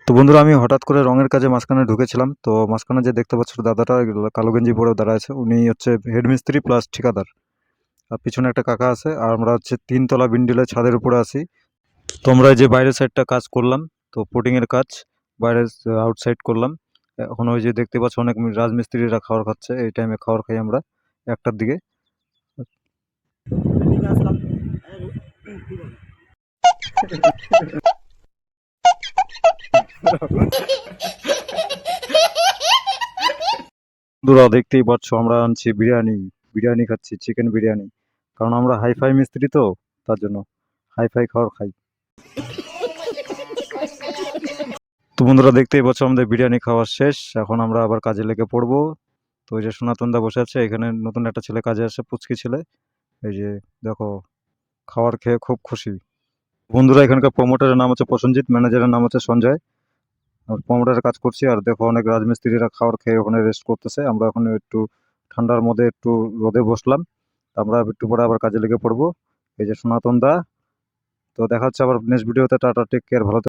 তো বন্ধুরা, আমি হঠাৎ করে রঙের কাজে মাঝখানে ঢুকেছিলাম। তো মাঝখানে যে দেখতে পাচ্ছ দাদাটা কালো গেঞ্জি পরে দাঁড়ায় আছে, উনি হচ্ছে হেড মিস্ত্রি প্লাস ঠিকাদার। আর পিছনে একটা কাকা আছে, আর আমরা হচ্ছে 3 তলা বিল্ডিংয়ের ছাদের উপরে আছি। তো আমরা এই যে বাইরের সাইডটা কাজ করলাম, তো পুটিং এর কাজ বাইরের আউটসাইড করলাম। এখন ওই যে দেখতে পাচ্ছ অনেক রাজমিস্ত্রিরা খাবার খাচ্ছে, এই টাইমে খাবার খাই আমরা 1টার দিকে। বন্ধুরা দেখতেই পাচ্ছ আমরা আনছি বিরিয়ানি, বিরিয়ানি খাচ্ছি, চিকেন বিরিয়ানি। কারণ আমরা হাইফাই মিস্ত্রি, তো তার জন্য হাইফাই খাবার খাই। তো বন্ধুরা দেখতেই পাচ্ছ আমাদের বিরিয়ানি খাওয়া শেষ, এখন আমরা আবার কাজে লেগে পড়বো। তো ওই যে সনাতন দা বসে আছে এখানে, নতুন একটা ছেলে কাজে আসে, পুচকি ছেলে। এই যে দেখো, খাবার খেয়ে খুব খুশি। বন্ধুরা এখানকার প্রমোটারের নাম হচ্ছে প্রসেনজিৎ, ম্যানেজারের নাম হচ্ছে সঞ্জয়। আর প্রমোটারের কাজ করছি, আর দেখো অনেক রাজমিস্ত্রিরা খাবার খেয়ে ওখানে রেস্ট করতেছে। আমরা ওখানে একটু ঠান্ডার মধ্যে একটু রোদে বসলাম। আমরা একটু পরে আবার কাজে লেগে পড়বো। এই যে সনাতন দা। তো দেখা হচ্ছে আবার নেক্সট ভিডিওতে। টাটা, টেক কেয়ার, ভালো থেকো।